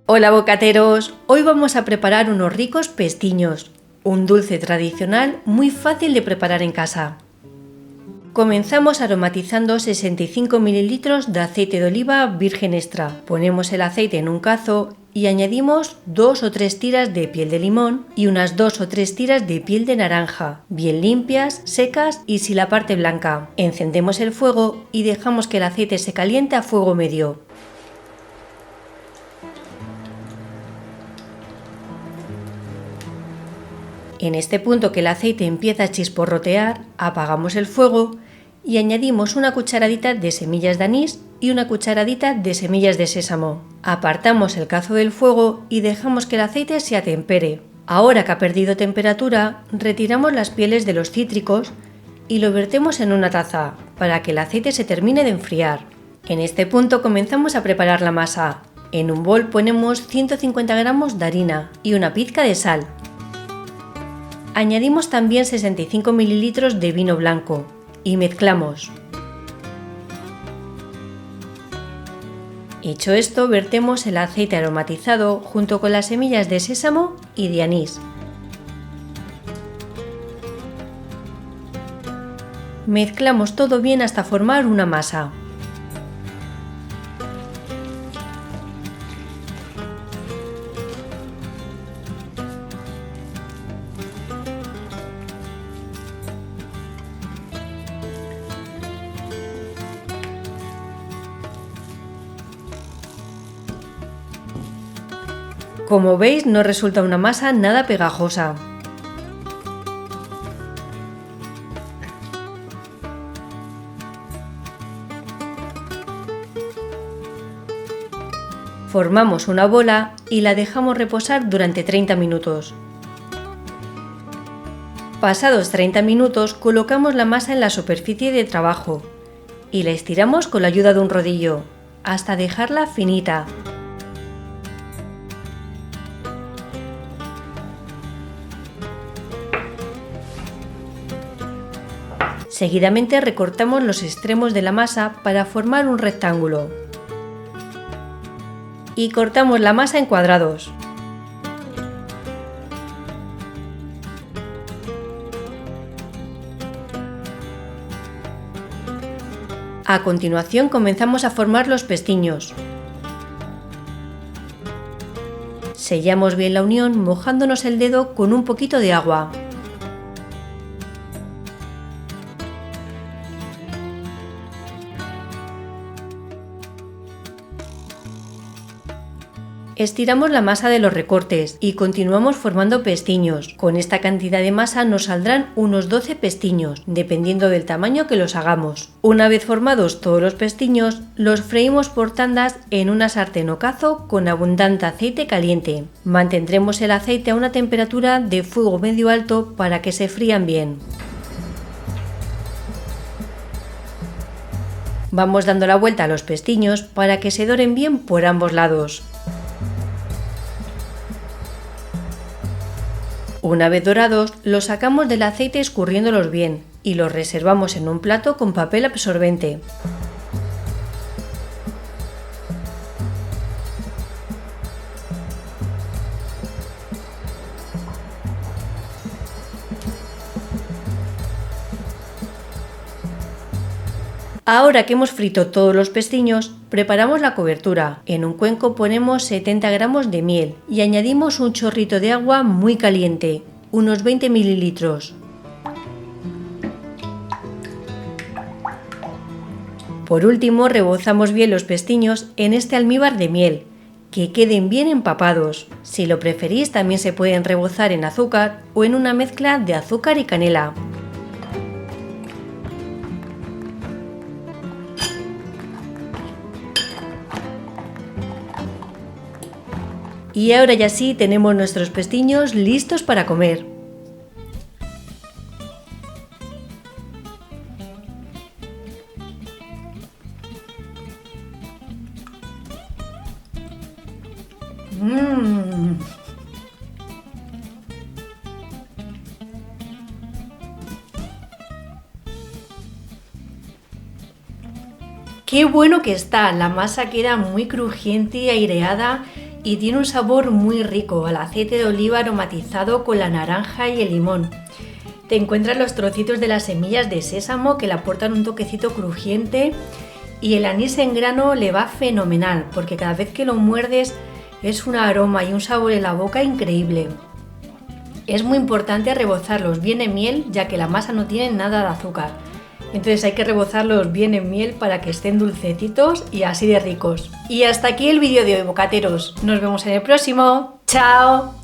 Hola bocateros, hoy vamos a preparar unos ricos pestiños, un dulce tradicional muy fácil de preparar en casa. Comenzamos aromatizando 65 ml de aceite de oliva virgen extra. Ponemos el aceite en un cazo y añadimos 2 o 3 tiras de piel de limón y unas 2 o 3 tiras de piel de naranja, bien limpias, secas y sin la parte blanca. Encendemos el fuego y dejamos que el aceite se caliente a fuego medio. En este punto que el aceite empieza a chisporrotear, apagamos el fuego y añadimos una cucharadita de semillas de anís y una cucharadita de semillas de sésamo. Apartamos el cazo del fuego y dejamos que el aceite se atempere. Ahora que ha perdido temperatura, retiramos las pieles de los cítricos y lo vertemos en una taza para que el aceite se termine de enfriar. En este punto comenzamos a preparar la masa. En un bol ponemos 150 gramos de harina y una pizca de sal. Añadimos también 65 ml de vino blanco y mezclamos. Hecho esto, vertemos el aceite aromatizado junto con las semillas de sésamo y de anís. Mezclamos todo bien hasta formar una masa. Como veis, no resulta una masa nada pegajosa. Formamos una bola y la dejamos reposar durante 30 minutos. Pasados 30 minutos, colocamos la masa en la superficie de trabajo y la estiramos con la ayuda de un rodillo, hasta dejarla finita. Seguidamente recortamos los extremos de la masa para formar un rectángulo. Y cortamos la masa en cuadrados. A continuación comenzamos a formar los pestiños. Sellamos bien la unión mojándonos el dedo con un poquito de agua. Estiramos la masa de los recortes y continuamos formando pestiños. Con esta cantidad de masa nos saldrán unos 12 pestiños, dependiendo del tamaño que los hagamos. Una vez formados todos los pestiños, los freímos por tandas en una sartén o cazo con abundante aceite caliente. Mantendremos el aceite a una temperatura de fuego medio alto para que se frían bien. Vamos dando la vuelta a los pestiños para que se doren bien por ambos lados. Una vez dorados, los sacamos del aceite escurriéndolos bien y los reservamos en un plato con papel absorbente. Ahora que hemos frito todos los pestiños, preparamos la cobertura. En un cuenco ponemos 70 gramos de miel y añadimos un chorrito de agua muy caliente, unos 20 ml. Por último, rebozamos bien los pestiños en este almíbar de miel, que queden bien empapados. Si lo preferís, también se pueden rebozar en azúcar o en una mezcla de azúcar y canela. Y ahora ya sí tenemos nuestros pestiños listos para comer. ¡Qué bueno que está! La masa queda muy crujiente y aireada y tiene un sabor muy rico al aceite de oliva aromatizado con la naranja y el limón. Te encuentras los trocitos de las semillas de sésamo que le aportan un toquecito crujiente y el anís en grano le va fenomenal porque cada vez que lo muerdes es un aroma y un sabor en la boca increíble. Es muy importante rebozarlos bien en miel ya que la masa no tiene nada de azúcar. Entonces hay que rebozarlos bien en miel para que estén dulcecitos y así de ricos. Y hasta aquí el vídeo de hoy, bocateros. Nos vemos en el próximo. ¡Chao!